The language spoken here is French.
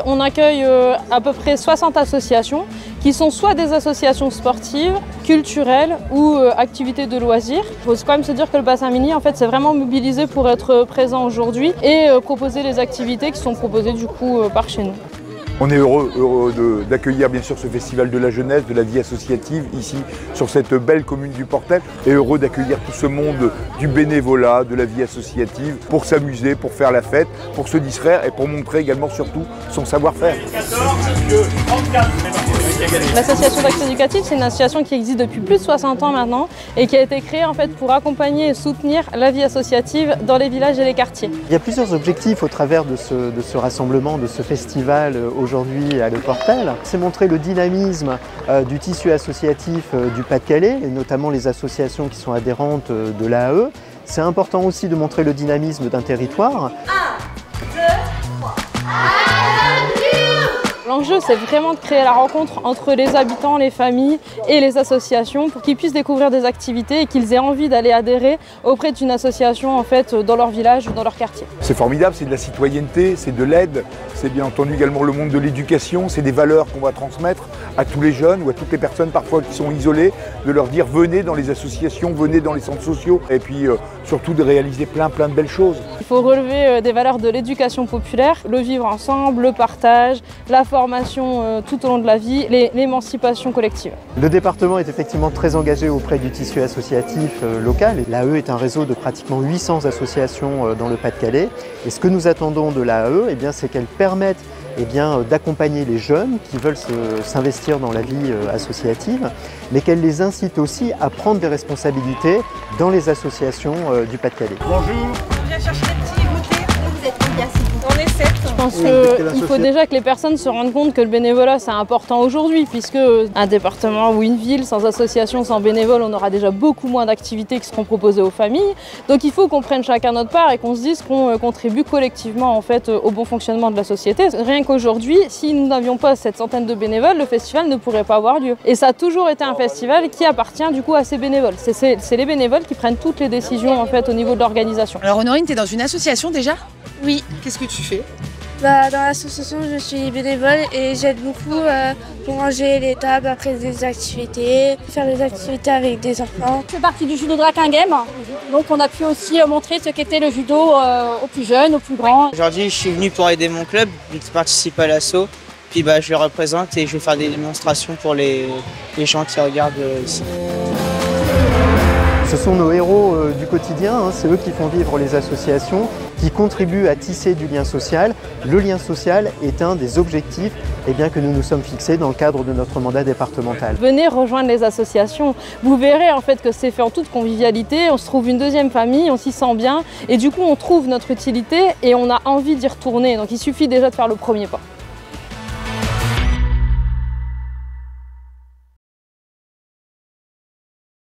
on accueille à peu près 60 associations qui sont soit des associations sportives, culturelles ou activités de loisirs. Il faut quand même se dire que le bassin minier, en fait, c'est vraiment mobilisé pour être présent aujourd'hui et proposer les activités qui sont proposées du coup par chez nous. On est heureux d'accueillir bien sûr ce festival de la jeunesse, de la vie associative ici sur cette belle commune du Portel et heureux d'accueillir tout ce monde du bénévolat, de la vie associative pour s'amuser, pour faire la fête, pour se distraire et pour montrer également surtout son savoir-faire. L'association d'action éducative, c'est une association qui existe depuis plus de 60 ans maintenant et qui a été créée en fait pour accompagner et soutenir la vie associative dans les villages et les quartiers. Il y a plusieurs objectifs au travers de ce rassemblement, de ce festival aujourd'hui à Le Portel. C'est montrer le dynamisme du tissu associatif du Pas-de-Calais, et notamment les associations qui sont adhérentes de l'AAE. C'est important aussi de montrer le dynamisme d'un territoire. 1, 2, 3. L'enjeu, c'est vraiment de créer la rencontre entre les habitants, les familles et les associations pour qu'ils puissent découvrir des activités et qu'ils aient envie d'aller adhérer auprès d'une association en fait, dans leur village ou dans leur quartier. C'est formidable, c'est de la citoyenneté, c'est de l'aide, c'est bien entendu également le monde de l'éducation, c'est des valeurs qu'on va transmettre à tous les jeunes ou à toutes les personnes parfois qui sont isolées, de leur dire venez dans les associations, venez dans les centres sociaux et puis surtout de réaliser plein de belles choses. Il faut relever des valeurs de l'éducation populaire, le vivre ensemble, le partage, la formation tout au long de la vie, l'émancipation collective. Le département est effectivement très engagé auprès du tissu associatif local. L'AAE est un réseau de pratiquement 800 associations dans le Pas-de-Calais. Et ce que nous attendons de l'AAE, c'est qu'elle permette d'accompagner les jeunes qui veulent s'investir dans la vie associative, mais qu'elle les incite aussi à prendre des responsabilités dans les associations du Pas-de-Calais. Bonjour. On vient chercher des petits goûters. Vous êtes combien? On est 7. Je pense qu'il faut déjà que les personnes se rendent compte que le bénévolat c'est important aujourd'hui, puisque un département ou une ville sans association, sans bénévoles, on aura déjà beaucoup moins d'activités qui seront proposées aux familles. Donc il faut qu'on prenne chacun notre part et qu'on se dise qu'on contribue collectivement en fait, au bon fonctionnement de la société. Rien qu'aujourd'hui, si nous n'avions pas cette centaine de bénévoles, le festival ne pourrait pas avoir lieu. Et ça a toujours été un festival qui appartient du coup à ces bénévoles. C'est les bénévoles qui prennent toutes les décisions en fait, au niveau de l'organisation. Alors Honorine, tu es dans une association déjà? Oui. Qu'est-ce que tu fais? Dans l'association, je suis bénévole et j'aide beaucoup pour ranger les tables après des activités, faire des activités avec des enfants. Je fais partie du judo Draken Game, donc on a pu aussi montrer ce qu'était le judo aux plus jeunes, aux plus grands. Aujourd'hui, je suis venu pour aider mon club, je participe à l'assaut, puis je le représente et je vais faire des démonstrations pour les gens qui regardent ici. Ce sont nos héros du quotidien, c'est eux qui font vivre les associations, qui contribuent à tisser du lien social. Le lien social est un des objectifs que nous nous sommes fixés dans le cadre de notre mandat départemental. Venez rejoindre les associations, vous verrez en fait que c'est fait en toute convivialité, on se trouve une deuxième famille, on s'y sent bien et du coup on trouve notre utilité et on a envie d'y retourner, donc il suffit déjà de faire le premier pas.